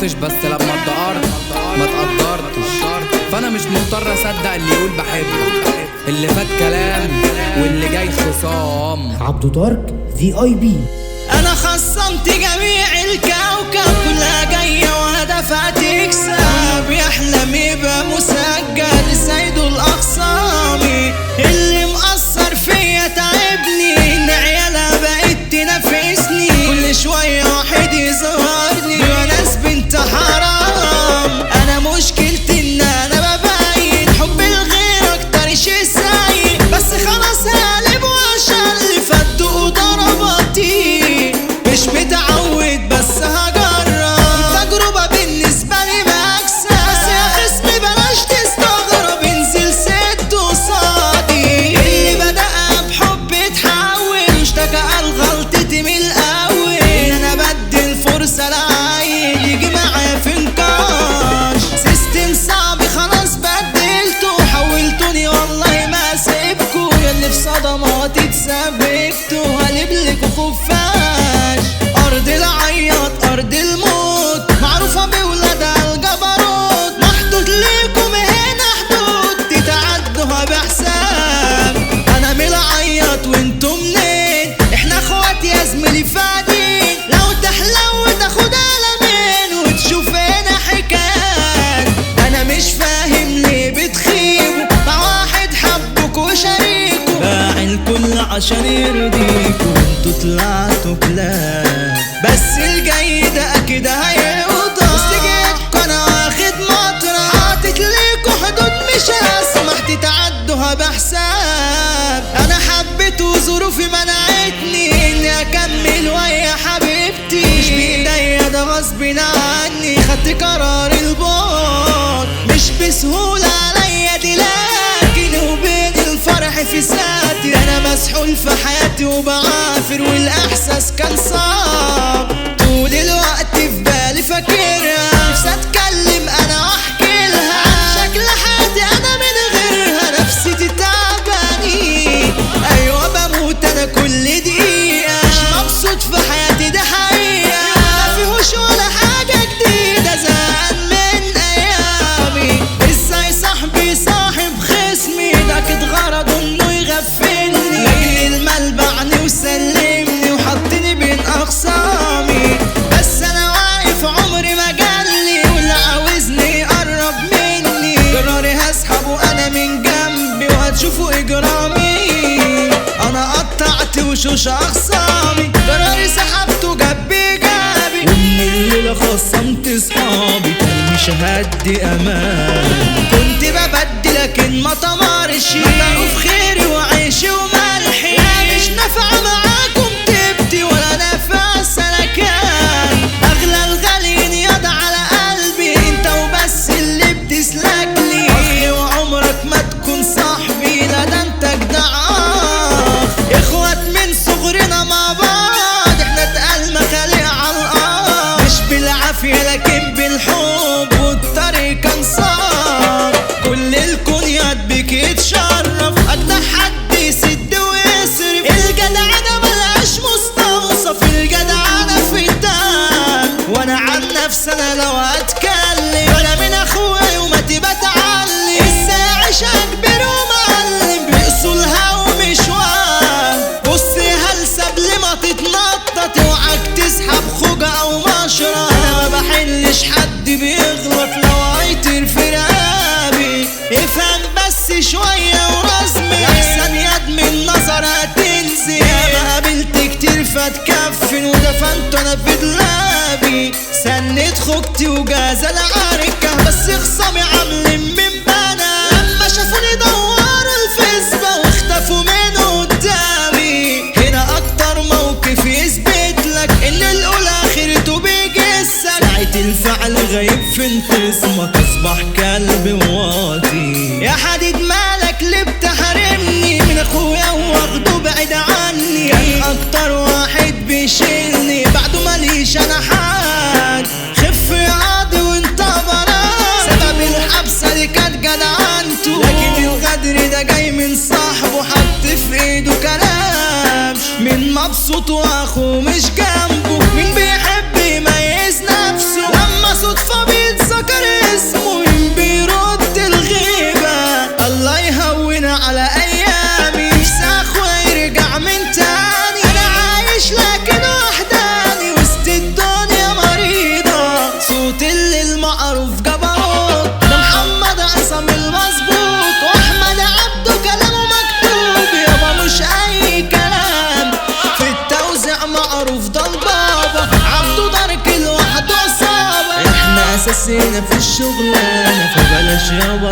اتقدرتش، بس لما اتدقرت ما اتقدرتش. فانا مش مضطر اصدق اللي يقول بحبك، اللي فات كلام واللي جاي خصام. عبدو دارك VIP. انا خصمت جميع الكوكب كلها جاية وهدفها تكسب، يحلم يبقى مسجل سيد الاقسامي. اللي مقصر فيا تعبني، ان عيالها بقت تنافسني، كل شوية واحد يظهرني وناس بنت حرام. انا مشكلتي ان انا ببين حب الغير اكتر شي سيء، بس خلاص هقلب وعشان اللي فاتوا ضرباتي. مش متعود بس هجرب، تجربة بالنسبة لي مكسب، بس يا خصمي بلاش تستغرب، انزل ست قصادي. اللي بدأ بحب اتحول، اشتكى قال غلطتي من الأول، ان انا بدي الفرصة لعيل يجي معايا في نقاش. سيستم صعب خلاص بدلته، حولتوني والله ما سيبكوا، ياللي في صدمات اتثبتوا هقلبلكوا خفاش. أرض العياط أرض الموت، معروفة بولادها الجبروت، محطوط ليكم هنا حدود تتعدوها بحساب. أنا من العياط وانتم منين؟ احنا اخوات يا زميلي فادين، لو تحلو تاخد قلمين وتشوف هنا حكايات. أنا مش فاهم ليه بتخيبوا مع واحد حبك وشريكه، باع الكل عشان يرضيكوا وانتوا طلعتوا كلاب. بس الجاي ده اكيد هيوضح، وسجيتكوا انا واخد مطرح، حاطط ليكوا حدود مش هسمح تتعدوها بحساب. انا حبيت وظروفي منعتني اني اكمل ويا حبيبتي، مش بايديا ده غصب عني، خدت قرار البعد. مش بسهولة عليا دي، لكن وبين الفرح في ساتر، انا مسحول في حياتي وبعافر والاحساس كان صعب. طول الوقت في بالي فاكرها، نفسي اتكلم انا واحكي لها عن شكل حياتي انا من غيرها، نفسيتي تعباني. ايوه بموت انا كل دقيقة، مش مبسوط في حياتي دي حقيقة، ما فيهوش ولا حاجة جديدة، زهقان من ايامي. ازاي صاحبي صاحب خصمي، ده كده غرضه انه يغفلني، لاجل المال باعني وسلمني وحطني بين اقسامي. بس انا واقف عمري ما جالي، واللي عاوزني يقرب مني قراري هسحبه انا من جنبي، وهتشوفوا اجرامي. انا قطعت وشوش اخصامي، قراري سحبته جنبي جابي، ومن الليله خصمت صحابي، كان مش هدي امان. كنت ببدي لكن ما طمرش، بدأوا في خيري وعيشي وملحي، مش نافعة معاكم تبتي ولا نافع سلكان. اغلى الغاليين ياض على قلبي، انت وبس اللي بتسلك لي، اخي وعمرك ما تكون صاحبي، لا ده انت جدع اخوات من صغرنا مع بعض، احنا اتقال مخاليق على الارض، مش بالعافية لكن بالحب، والطريق كان صعب. كل الكونيات بك يتشرف، اجدع حد يسد ويصرف، الجدعنة ملهاش مستوصف، الجدعنة في الدم. وانا عن نفسي انا لو اتكلم، انا من اخويا وما تبقى تعلم، ازاي اعيش اكبر ومعلم باصولها ومشوار. بصي هلسة قبل ما تتنطط، اوعك تسحب خوجة او مشرب، انا ما بحلش حد بيغلط لو هيطير في رقابي. افهم بس شوية ورسمي، احسن يد من نظر هتنزل، ياما قابلت كتير فتكفن ودفنت انا في دلابي. سنت خوجتي وجازة العركة، بس خصامي عاملين من بنا، لما شافوني دوروا الفيسبا واختفوا من قدامي. هنا اكتر موقف يثبت لك ان الاولى اخرته بيجسك، ساعة الفعل غايب في انفصامك، اصبح كلب واطي. يا حديد مالك ليه بتحرمني من اخويا واخده بعيد عني، كان اكتر واحد بيشيلني بعده ماليش انا حد. خف يا قاضي وانت برا، سبب الحبسة دي كانت جدعنته، لكن الغدر ده جاي من صاحبه حط في ايده كلام. من مبسوط واخوه مش جنبه، مين بيحب يميز نفسه، لما صوت نفسنا في الشغلانة، فبلاش يابا